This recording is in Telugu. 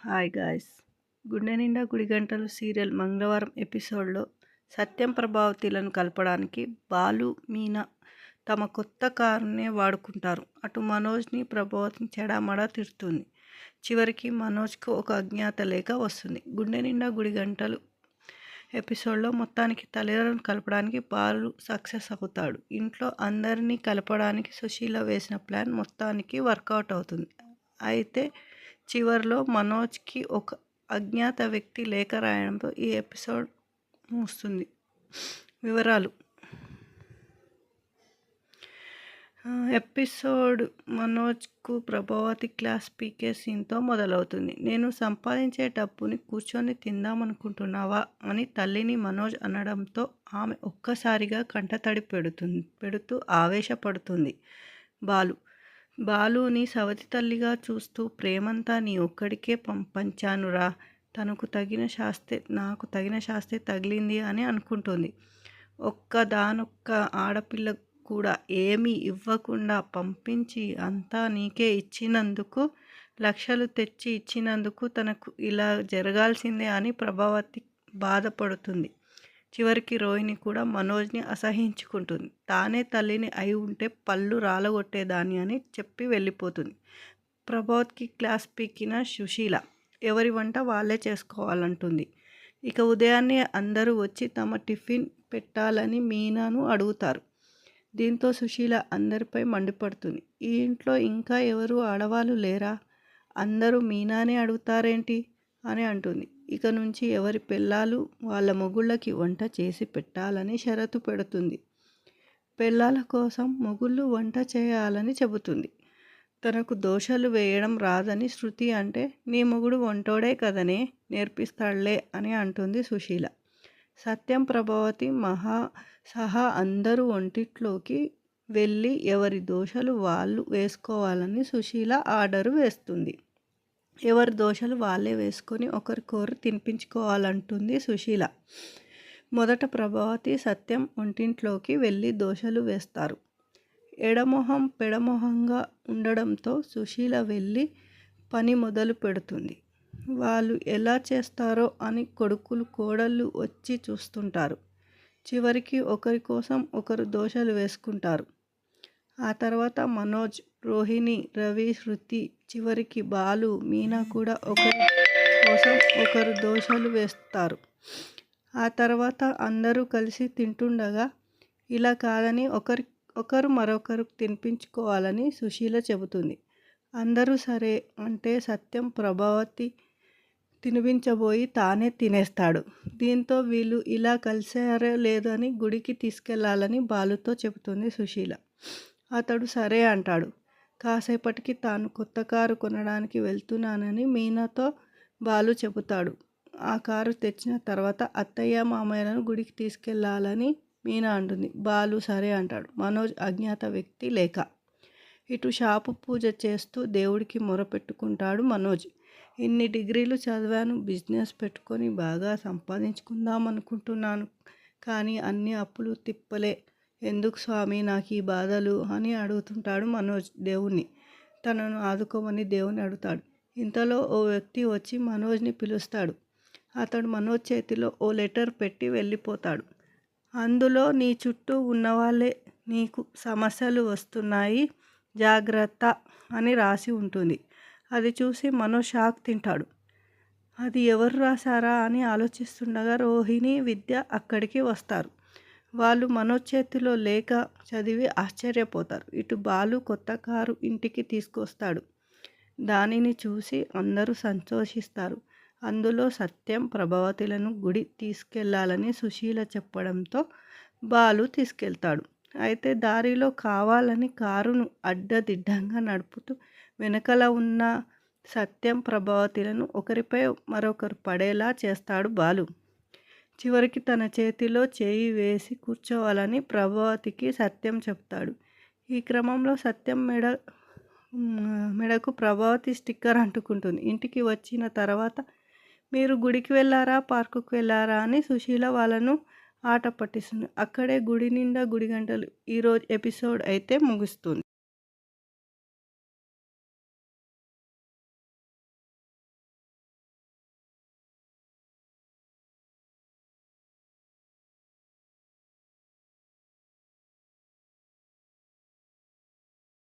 Hi guys. గుండె నిండా గుడి గంటలు సీరియల్ మంగళవారం ఎపిసోడ్లో సత్యం ప్రభావతిలను కలపడానికి బాలు మీనా తమ కొత్త కారునే వాడుకుంటారు. అటు మనోజ్ని ప్రభావతిని చెడామడా తిడుతుంది. చివరికి మనోజ్కు ఒక అజ్ఞాత లేఖ వస్తుంది. గుండె నిండా గుడి గంటలు ఎపిసోడ్లో మొత్తానికి తల్లిదండ్రులను కలపడానికి బాలు సక్సెస్ అవుతాడు. ఇంట్లో అందరినీ కలపడానికి సుశీల వేసిన ప్లాన్ మొత్తానికి వర్కౌట్ అవుతుంది. అయితే చివర్లో మనోజ్కి ఒక అజ్ఞాత వ్యక్తి లేఖ రాయడంతో ఈ ఎపిసోడ్ ముగుస్తుంది. వివరాలు: ఎపిసోడ్ మనోజ్కు ప్రభావతి క్లాస్ పీకే సీన్తో మొదలవుతుంది. నేను సంపాదించే డబ్బుని కూర్చొని తిందామనుకుంటున్నావా అని తల్లిని మనోజ్ అనడంతో ఆమె ఒక్కసారిగా కంటతడి పెడుతూ ఆవేశపడుతుంది. బాలుని సవతి తల్లిగా చూస్తూ ప్రేమంతా నీ ఒక్కడికే పంచానురా, నాకు తగిన శాస్తే తగిలింది అని అనుకుంటుంది. ఒక్కదానొక్క ఆడపిల్ల కూడా ఏమీ ఇవ్వకుండా పంపించి అంతా నీకే ఇచ్చినందుకు, లక్షలు తెచ్చి ఇచ్చినందుకు తనకు ఇలా జరగాల్సిందే అని ప్రభావతి బాధపడుతుంది. చివరికి రోహిణి కూడా మనోజ్ని అసహించుకుంటుంది. తానే తల్లిని అయి ఉంటే పళ్ళు రాలగొట్టేదాన్ని అని చెప్పి వెళ్ళిపోతుంది. ప్రభావత్కి క్లాస్ పీకిన సుశీల ఎవరి వంట వాళ్ళే చేసుకోవాలంటుంది. ఇక ఉదయాన్నే అందరూ వచ్చి తమ టిఫిన్ పెట్టాలని మీనాను అడుగుతారు. దీంతో సుశీల అందరిపై మండిపడుతుంది. ఈ ఇంట్లో ఇంకా ఎవరు ఆడవాళ్ళు లేరా, అందరూ మీనానే అడుగుతారేంటి అని అంటుంది. ఇక నుంచి ఎవరి పెళ్ళాలు వాళ్ళ మొగుళ్ళకి వంట చేసి పెట్టాలని షరతు పెడుతుంది. పెళ్ళాల కోసం మొగుళ్ళు వంట చేయాలని చెబుతుంది. తనకు దోశలు వేయడం రాదని శృతి అంటే, నీ మొగుడు వంటోడే కదనే, నేర్పిస్తాడులే అని అంటుంది సుశీల. సత్యం ప్రభావతి సహా అందరూ వంటిట్లోకి వెళ్ళి ఎవరి దోశలు వాళ్ళు వేసుకోవాలని సుశీల ఆర్డరు వేస్తుంది. ఎవరి దోశలు వాళ్ళే వేసుకొని ఒకరికొకరు తినిపించుకోవాలంటుంది సుశీల. మొదట ప్రభావతి సత్యం వంటింట్లోకి వెళ్ళి దోశలు వేస్తారు. ఎడమొహం పెడమొహంగా ఉండడంతో సుశీల వెళ్ళి పని మొదలు పెడుతుంది. వాళ్ళు ఎలా చేస్తారో అని కొడుకులు కోడళ్ళు వచ్చి చూస్తుంటారు. చివరికి ఒకరి కోసం ఒకరు దోశలు వేసుకుంటారు. ఆ తర్వాత మనోజ్, రోహిణి, రవి, శృతి, చివరికి బాలు, మీనా కూడా ఒకరి కోసం ఒకరు దోశలు వేస్తారు. ఆ తర్వాత అందరూ కలిసి తింటుండగా ఇలా కాదని ఒకరు మరొకరు తినిపించుకోవాలని సుశీల చెబుతుంది. అందరూ సరే అంటే సత్యం ప్రభావతి తినిపించబోయి తానే తినేస్తాడు. దీంతో వీళ్ళు ఇలా కలిసారో లేదని గుడికి తీసుకెళ్లాలని బాలుతో చెబుతుంది సుశీల. అతడు సరే అంటాడు. కాసేపటికి తాను కొత్త కారు కొనడానికి వెళ్తున్నానని మీనాతో బాలు చెబుతాడు. ఆ కారు తెచ్చిన తర్వాత అత్తయ్య మామయ్యలను గుడికి తీసుకెళ్లాలని మీనా అంటుంది. బాలు సరే అంటాడు. మనోజ్ అజ్ఞాత వ్యక్తి లేఖ. ఇటు షాపు పూజ చేస్తూ దేవుడికి మొరపెట్టుకుంటాడు మనోజ్. ఇన్ని డిగ్రీలు చదివాను, బిజినెస్ పెట్టుకొని బాగా సంపాదించుకుందాం అనుకుంటున్నాను, కానీ అన్ని అప్పులు తిప్పలే. ఎందుకు స్వామి నాకు ఈ బాధలు అని అడుగుతుంటాడు మనోజ్ దేవుణ్ణి. తనను ఆదుకోమని దేవుని అడుగుతాడు. ఇంతలో ఓ వ్యక్తి వచ్చి మనోజ్ని పిలుస్తాడు. అతడు మనోజ్ చేతిలో ఓ లెటర్ పెట్టి వెళ్ళిపోతాడు. అందులో నీ చుట్టూ ఉన్నవాళ్ళే నీకు సమస్యలు వస్తున్నాయి, జాగ్రత్త అని రాసి ఉంటుంది. అది చూసి మనోజ్ షాక్ తింటాడు. అది ఎవరు రాశారా అని ఆలోచిస్తుండగా రోహిణి, విద్య అక్కడికి వస్తారు. వాళ్ళు మనోజ్ చేతిలో లేఖ చదివి ఆశ్చర్యపోతారు. ఇటు బాలు కొత్త కారు ఇంటికి తీసుకొస్తాడు. దానిని చూసి అందరూ సంతోషిస్తారు. అందులో సత్యం ప్రభావతులను గుడి తీసుకెళ్లాలని సుశీల చెప్పడంతో బాలు తీసుకెళ్తాడు. అయితే దారిలో కావాలని కారును అడ్డదిడ్డంగా నడుపుతూ వెనకల ఉన్న సత్యం ప్రభావతులను ఒకరిపై మరొకరు పడేలా చేస్తాడు బాలు. చివరికి తన చేతిలో చేయి వేసి కూర్చోవాలని ప్రభావతికి సత్యం చెప్తాడు. ఈ క్రమంలో సత్యం మెడకు ప్రభావతి స్టిక్కర్ అంటుకుంటుంది. ఇంటికి వచ్చిన తర్వాత మీరు గుడికి వెళ్ళారా, పార్కుకు వెళ్ళారా అని సుశీల వాళ్ళను ఆట పట్టిస్తుంది. అక్కడే గుడి నిండా గుడి గంటలు ఈరోజు ఎపిసోడ్ అయితే ముగుస్తుంది.